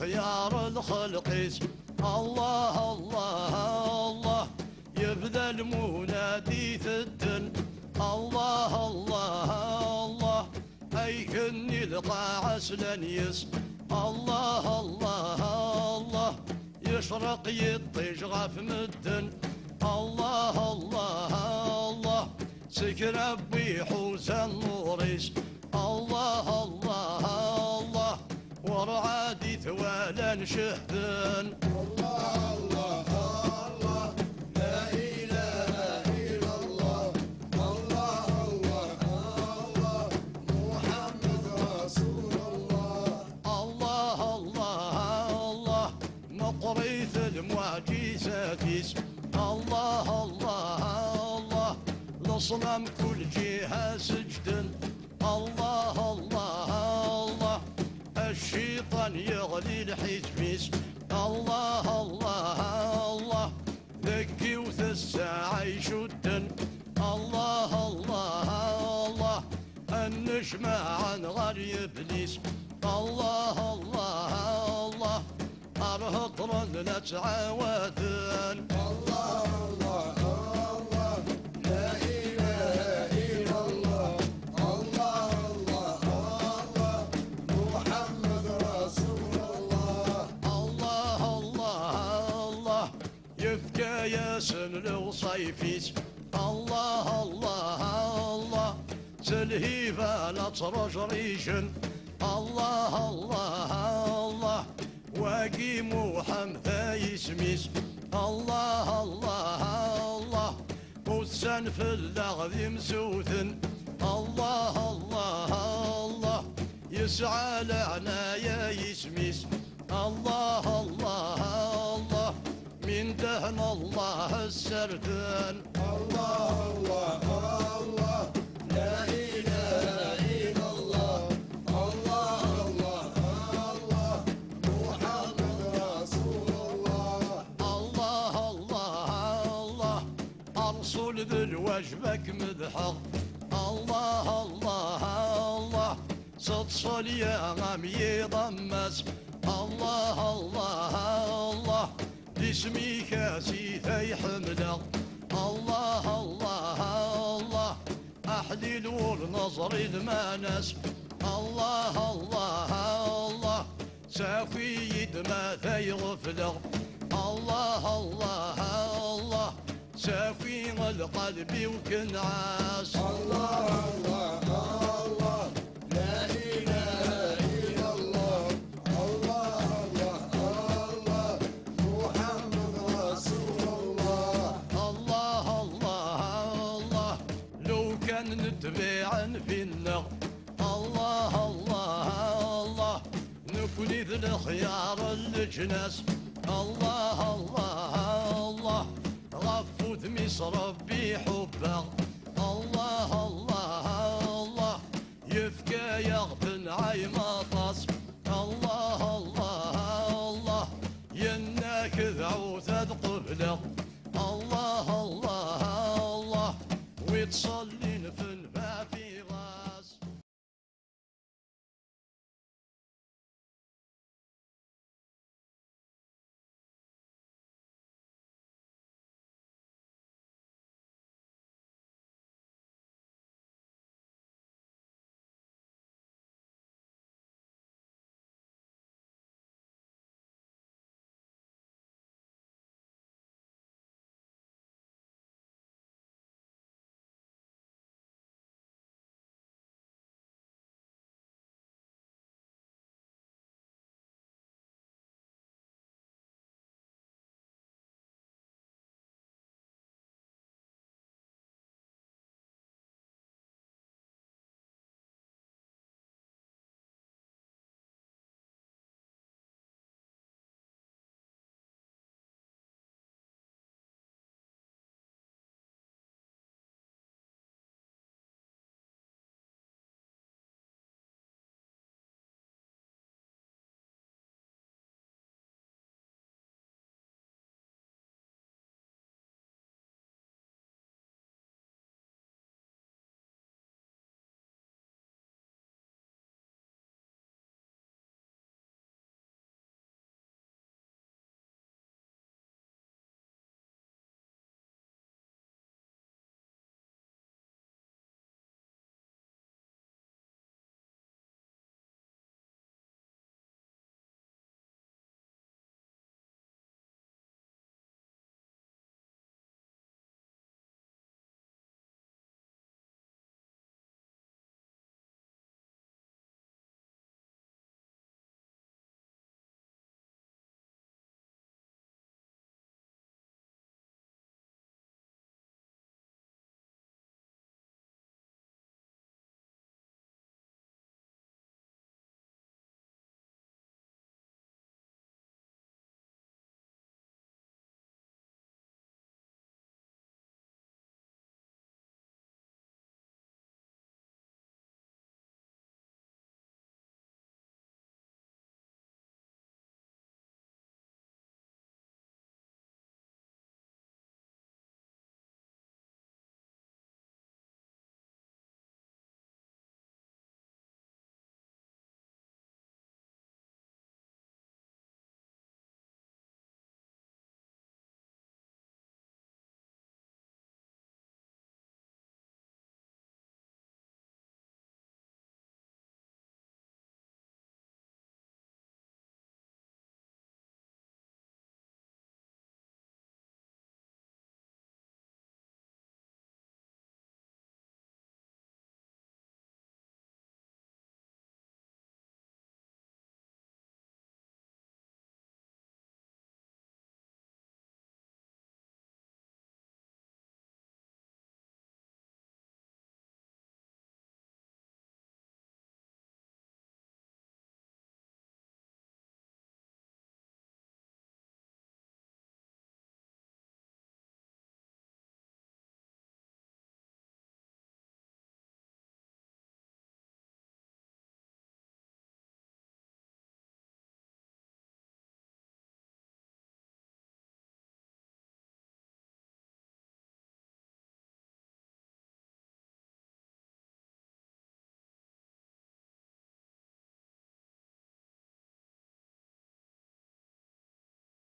خيار الخلقيس. الله الله الله يبدا المنادي ثدن. الله الله الله أي كني القاع سلنيس. الله الله الله يشرق يطيش غف مدن. الله الله الله سكر ربي حوسن نوريس. الله الله الله ورعادي ثوالا شهدن. الله الله الله لا إله إلا الله. الله الله الله محمد رسول الله. الله الله الله مقريث المعجزات. الله الله الله لصنم كل جهة سجدن. الله الله الله الشيطان يغلي الحزبيس. الله الله الله ذكي وث الساعة يشدن. الله الله الله النجمة عن غير إبليس. الله الله الله أرهطرن لا تعاودن. الله الله الله لا إله إلا الله. الله الله الله محمد رسول الله. الله الله الله يفكى ياسن لو صيفيس. الله الله الله سلهيفة لا ترج ريشن. الله الله الله واقي محمد يسميس. الله الله الله والسن في اللغذ مسوثن. الله الله الله يسعى لعنايا يسميس. الله الله الله من دهن الله السردان. الله الله الله لا إله إلا الله. الله الله الله محمد رسول الله. الله الله الله أرسل بالوجبك مدحق. الله الله الله صدصل يا غم يضمس. الله الله الله باسمي كاسيتي حمله. الله الله الله أحلل والنظر المانس. الله الله الله سافي يدما في غفله. الله الله الله سافي القلب وكنعاس. الله الله الله لا إله إلا الله. الله الله الله محمد رسول الله. الله الله الله لو كان نتباعا في النغ. الله الله الله نكون ذي الخيار الجناس. الله الله الله غفوت مصر ربي حبه.